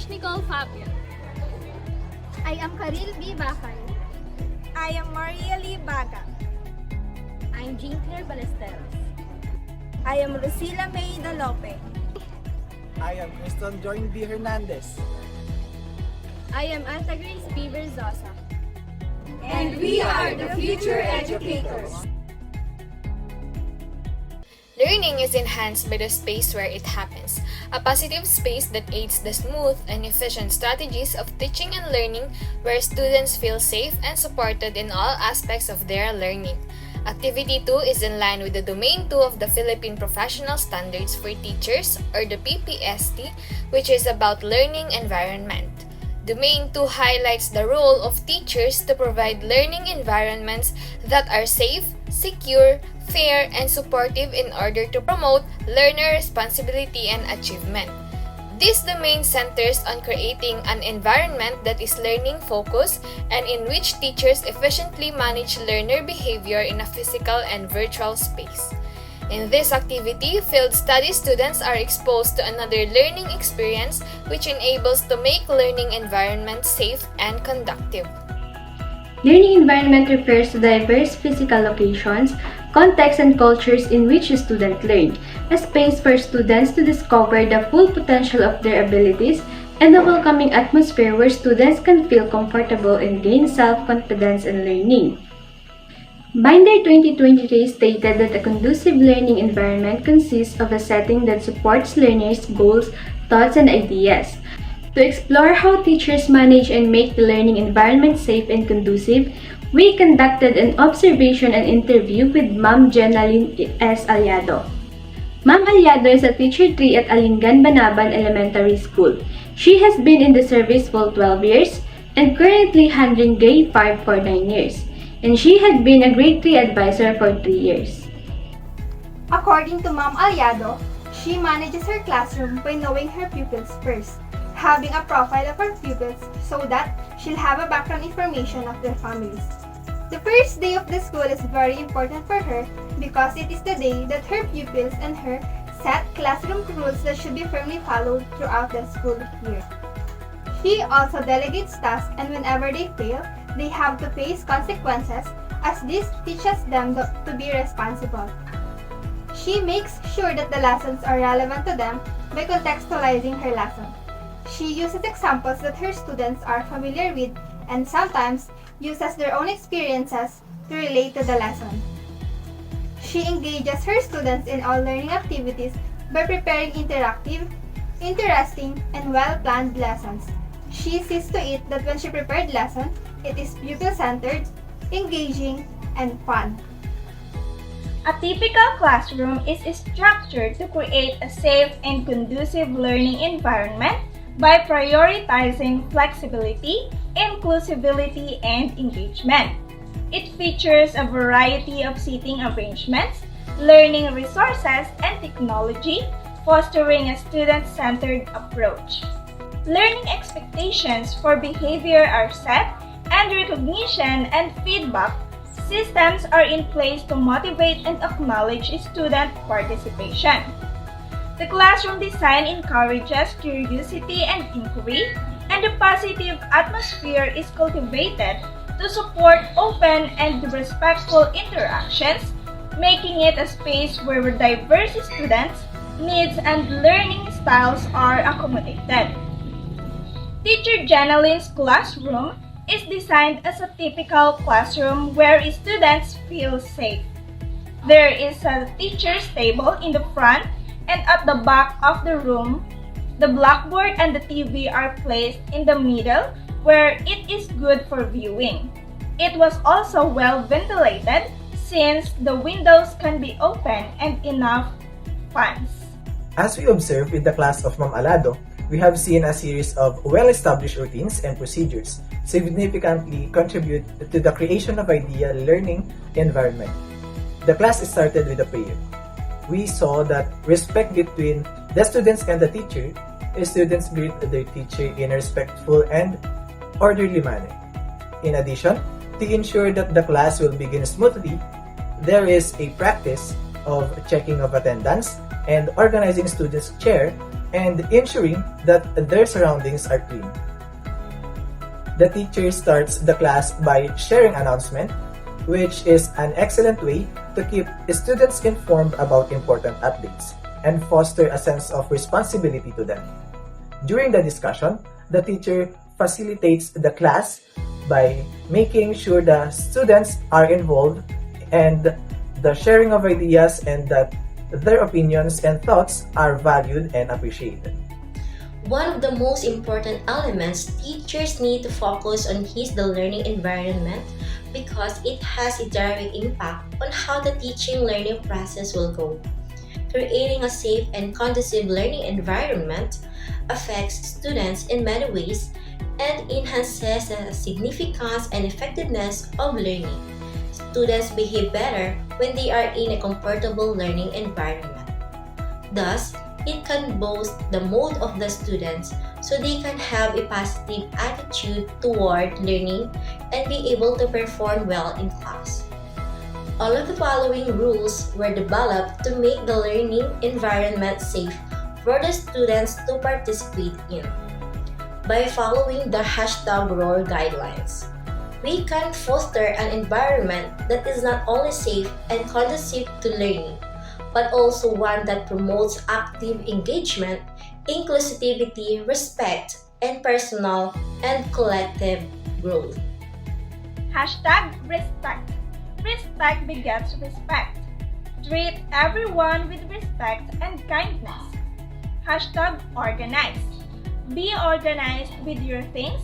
Nicole Fabio. I am Karil B. Bakay. I am Maria Lee Baga. I'm Jean Claire Ballesteros. I am Lucila May Dalope. I am Kristen Join B. Hernandez. I am Anta Grace B. Berzosa. And we are the future educators. Learning is enhanced by the space where it happens, a positive space that aids the smooth and efficient strategies of teaching and learning where students feel safe and supported in all aspects of their learning. Activity 2 is in line with the Domain 2 of the Philippine Professional Standards for Teachers, or the PPST, which is about learning environment. Domain 2 highlights the role of teachers to provide learning environments that are safe, secure, fair, and supportive in order to promote learner responsibility and achievement. This domain centers on creating an environment that is learning-focused and in which teachers efficiently manage learner behavior in a physical and virtual space. In this activity, field study students are exposed to another learning experience which enables to make learning environments safe and conducive. Learning environment refers to diverse physical locations, contexts, and cultures in which a student learns, a space for students to discover the full potential of their abilities, and a welcoming atmosphere where students can feel comfortable and gain self-confidence in learning. Binder 2023 stated that a conducive learning environment consists of a setting that supports learners' goals, thoughts, and ideas. To explore how teachers manage and make the learning environment safe and conducive, we conducted an observation and interview with Ma'am Jenaline S. Aliado. Ma'am Aliado is a Teacher 3 at Alingan Banaban Elementary School. She has been in the service for 12 years and currently handling Grade 5 for 9 years. And she had been a Grade 3 advisor for 3 years. According to Ma'am Aliado, she manages her classroom by knowing her pupils first, having a profile of her pupils so that she'll have a background information of their families. The first day of the school is very important for her because it is the day that her pupils and her set classroom rules that should be firmly followed throughout the school year. She also delegates tasks, and whenever they fail, they have to face consequences, as this teaches them to be responsible. She makes sure that the lessons are relevant to them by contextualizing her lesson. She uses examples that her students are familiar with and sometimes uses their own experiences to relate to the lesson. She engages her students in all learning activities by preparing interactive, interesting, and well-planned lessons. She sees to it that when she prepared lesson, it is pupil-centered, engaging, and fun. A typical classroom is structured to create a safe and conducive learning environment by prioritizing flexibility, inclusivity, and engagement. It features a variety of seating arrangements, learning resources, and technology, fostering a student-centered approach. Learning expectations for behavior are set, and recognition and feedback systems are in place to motivate and acknowledge student participation. The classroom design encourages curiosity and inquiry, and a positive atmosphere is cultivated to support open and respectful interactions, making it a space where diverse students' needs and learning styles are accommodated. Teacher Jenaline's classroom is designed as a typical classroom where students feel safe. There is a teacher's table in the front and at the back of the room. The blackboard and the TV are placed in the middle where it is good for viewing. It was also well ventilated since the windows can be open and enough fans. As we observe with the class of Ma'am Alado, we have seen a series of well-established routines and procedures significantly contribute to the creation of ideal learning environment. The class started with a prayer. We saw that respect between the students and the teacher, students greet their teacher in a respectful and orderly manner. In addition, to ensure that the class will begin smoothly, there is a practice of checking of attendance and organizing students' chair and ensuring that their surroundings are clean. The teacher starts the class by sharing announcement, which is an excellent way to keep students informed about important updates and foster a sense of responsibility to them. During the discussion, the teacher facilitates the class by making sure the students are involved and the sharing of ideas and that their opinions and thoughts are valued and appreciated. One of the most important elements teachers need to focus on is the learning environment because it has a direct impact on how the teaching-learning process will go. Creating a safe and conducive learning environment affects students in many ways and enhances the significance and effectiveness of learning. Students behave better when they are in a comfortable learning environment. Thus, it can boost the mood of the students so they can have a positive attitude toward learning and be able to perform well in class. All of the following rules were developed to make the learning environment safe for the students to participate in. By following the #ROAR guidelines, we can foster an environment that is not only safe and conducive to learning, but also one that promotes active engagement, inclusivity, respect, and personal and collective growth. #Respect. Respect begets respect. Treat everyone with respect and kindness. #Organize. Be organized with your things.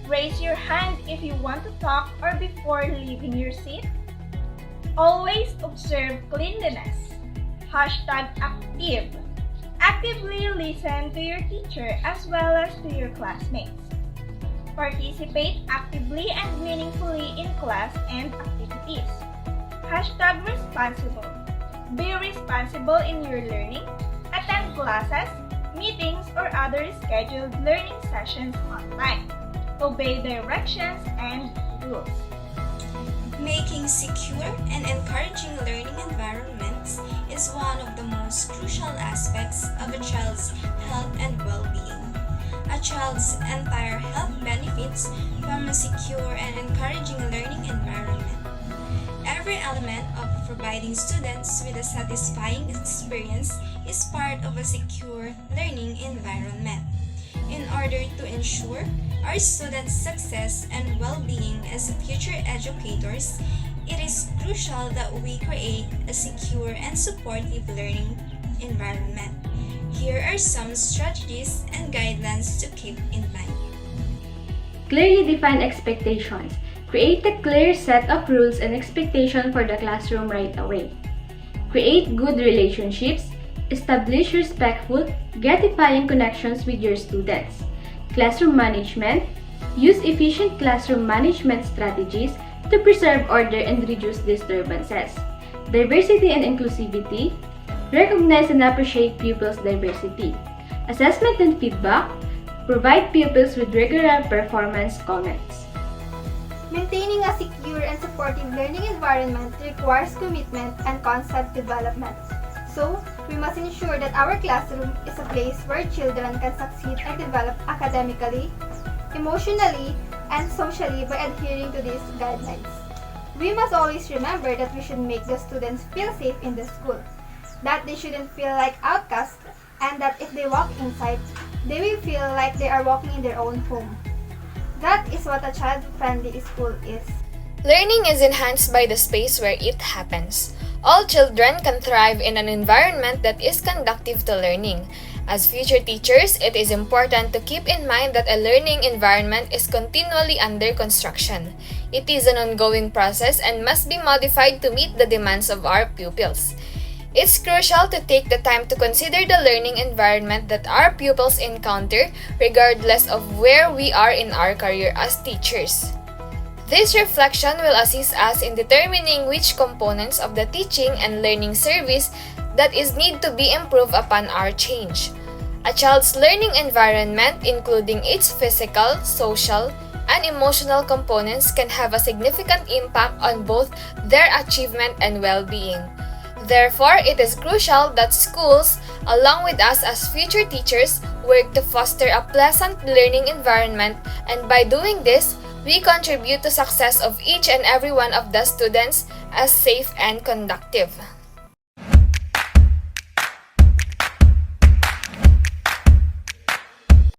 Raise your hand if you want to talk or before leaving your seat. Always observe cleanliness. #Active. Actively listen to your teacher as well as to your classmates. Participate actively and meaningfully in class and activities. #Responsible. Be responsible in your learning. Attend classes, meetings, or other scheduled learning sessions on time. Obey directions and rules. Making secure and encouraging learning environments is one of the most crucial aspects of a child's health and well-being. A child's entire health benefits from a secure and encouraging learning environment. Every element of providing students with a satisfying experience is part of a secure learning environment. In order to ensure our students' success and well-being as future educators, it is crucial that we create a secure and supportive learning environment. Here are some strategies and guidelines to keep in mind. Clearly define expectations. Create a clear set of rules and expectations for the classroom right away. Create good relationships. Establish respectful, gratifying connections with your students. Classroom management. Use efficient classroom management strategies to preserve order and reduce disturbances. Diversity and inclusivity. Recognize and appreciate pupils' diversity. Assessment and feedback. Provide pupils with regular performance comments. Maintaining a secure and supportive learning environment requires commitment and constant development. So, we must ensure that our classroom is a place where children can succeed and develop academically, emotionally, and socially by adhering to these guidelines. We must always remember that we should make the students feel safe in the school, that they shouldn't feel like outcasts, and that if they walk inside, they will feel like they are walking in their own home. That is what a child-friendly school is. Learning is enhanced by the space where it happens. All children can thrive in an environment that is conducive to learning. As future teachers, it is important to keep in mind that a learning environment is continually under construction. It is an ongoing process and must be modified to meet the demands of our pupils. It's crucial to take the time to consider the learning environment that our pupils encounter regardless of where we are in our career as teachers. This reflection will assist us in determining which components of the teaching and learning service that is need to be improved upon our change. A child's learning environment, including its physical, social, and emotional components, can have a significant impact on both their achievement and well-being. Therefore, it is crucial that schools, along with us as future teachers, work to foster a pleasant learning environment, and by doing this, we contribute to success of each and every one of the students as safe and conductive.